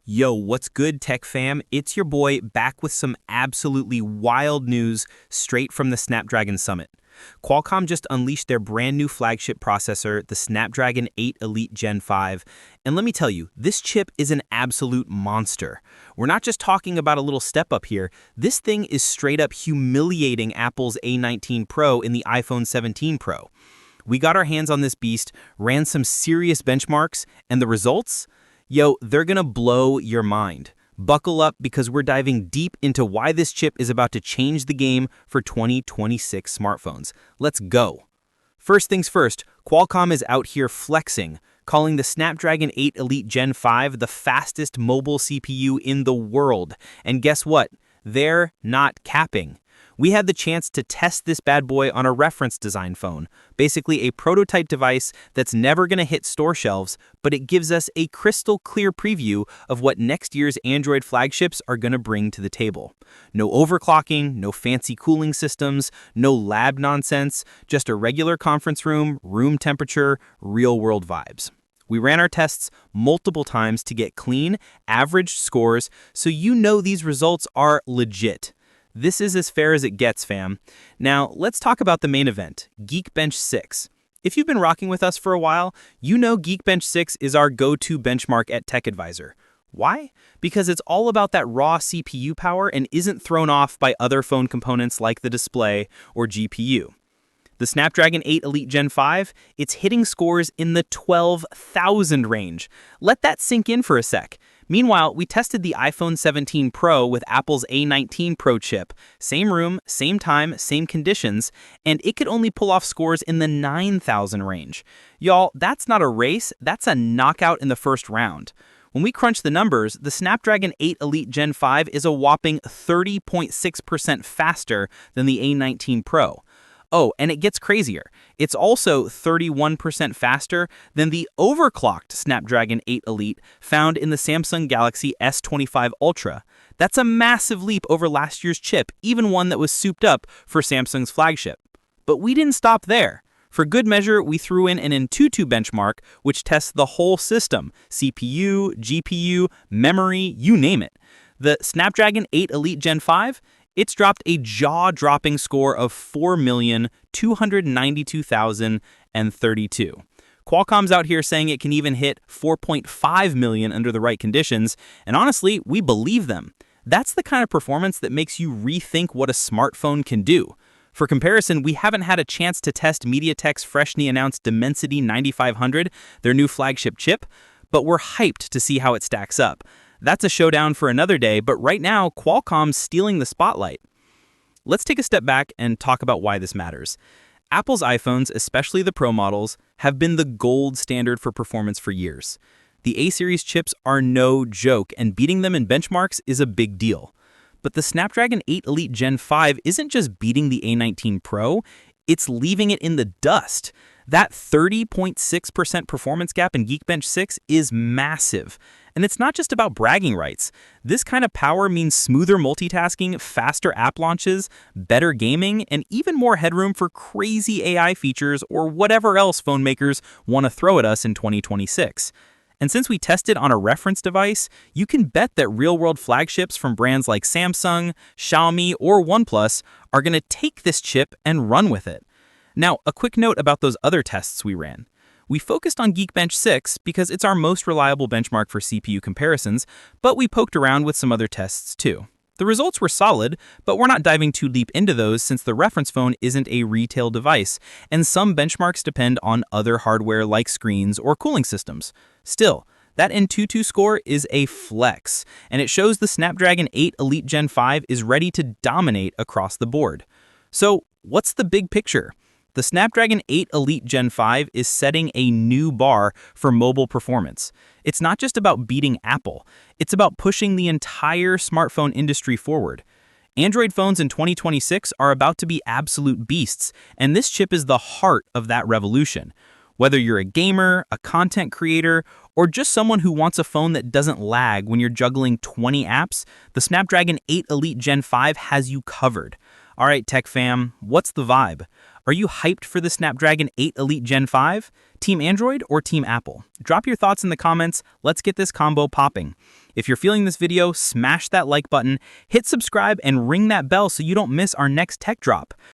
Yo, what's good, tech fam? It's your boy back with some absolutely wild news straight from the Snapdragon Summit. Qualcomm just unleashed their brand new flagship processor, the Snapdragon 8 Elite Gen 5. And let me tell you, this chip is an absolute monster. We're not just talking about a little step up here. This thing is straight up humiliating Apple's A19 Pro in the iPhone 17 Pro. We got our hands on this beast, ran some serious benchmarks, and the results? Yo, they're gonna blow your mind. Buckle up because we're diving deep into why this chip is about to change the game for 2026 smartphones. Let's go. First things first, Qualcomm is out here flexing, calling the Snapdragon 8 Elite Gen 5 the fastest mobile CPU in the world. And guess what? They're not capping. We had the chance to test this bad boy on a reference design phone, basically a prototype device that's never going to hit store shelves, but it gives us a crystal clear preview of what next year's Android flagships are going to bring to the table. No overclocking, no fancy cooling systems, no lab nonsense, just a regular conference room, room temperature, real-world vibes. We ran our tests multiple times to get clean, averaged scores, so you know these results are legit. This is as fair as it gets, fam. Now, let's talk about the main event, Geekbench 6. If you've been rocking with us for a while, you know Geekbench 6 is our go-to benchmark at TechAdvisor. Why? Because it's all about that raw CPU power and isn't thrown off by other phone components like the display or GPU. The Snapdragon 8 Elite Gen 5, it's hitting scores in the 12,000 range. Let that sink in for a sec. Meanwhile, we tested the iPhone 17 Pro with Apple's A19 Pro chip. Same room, same time, same conditions, and it could only pull off scores in the 9,000 range. Y'all, that's not a race, that's a knockout in the first round. When we crunch the numbers, the Snapdragon 8 Elite Gen 5 is a whopping 30.6% faster than the A19 Pro. Oh, and it gets crazier. It's also 31% faster than the overclocked Snapdragon 8 Elite found in the Samsung Galaxy S25 Ultra. That's a massive leap over last year's chip, even one that was souped up for Samsung's flagship. But we didn't stop there. For good measure, we threw in an AnTuTu benchmark, which tests the whole system, CPU, GPU, memory, you name it. The Snapdragon 8 Elite Gen 5, it's dropped a jaw-dropping score of 4,292,032. Qualcomm's out here saying it can even hit 4.5 million under the right conditions, and honestly, we believe them. That's the kind of performance that makes you rethink what a smartphone can do. For comparison, we haven't had a chance to test MediaTek's freshly announced Dimensity 9500, their new flagship chip, but we're hyped to see how it stacks up. That's a showdown for another day, but right now, Qualcomm's stealing the spotlight. Let's take a step back and talk about why this matters. Apple's iPhones, especially the Pro models, have been the gold standard for performance for years. The A-series chips are no joke, and beating them in benchmarks is a big deal. But the Snapdragon 8 Elite Gen 5 isn't just beating the A19 Pro, it's leaving it in the dust. That 30.6% performance gap in Geekbench 6 is massive. And it's not just about bragging rights. This kind of power means smoother multitasking, faster app launches, better gaming, and even more headroom for crazy AI features or whatever else phone makers want to throw at us in 2026. And since we tested on a reference device, you can bet that real-world flagships from brands like Samsung, Xiaomi, or OnePlus are going to take this chip and run with it. Now, a quick note about those other tests we ran. We focused on Geekbench 6 because it's our most reliable benchmark for CPU comparisons, but we poked around with some other tests too. The results were solid, but we're not diving too deep into those since the reference phone isn't a retail device, and some benchmarks depend on other hardware like screens or cooling systems. Still, that AnTuTu score is a flex, and it shows the Snapdragon 8 Elite Gen 5 is ready to dominate across the board. So, what's the big picture? The Snapdragon 8 Elite Gen 5 is setting a new bar for mobile performance. It's not just about beating Apple, it's about pushing the entire smartphone industry forward. Android phones in 2026 are about to be absolute beasts, and this chip is the heart of that revolution. Whether you're a gamer, a content creator, or just someone who wants a phone that doesn't lag when you're juggling 20 apps, the Snapdragon 8 Elite Gen 5 has you covered. All right, tech fam, what's the vibe? Are you hyped for the Snapdragon 8 Elite Gen 5? Team Android or Team Apple? Drop your thoughts in the comments. Let's get this combo popping. If you're feeling this video, smash that like button, hit subscribe, and ring that bell so you don't miss our next tech drop.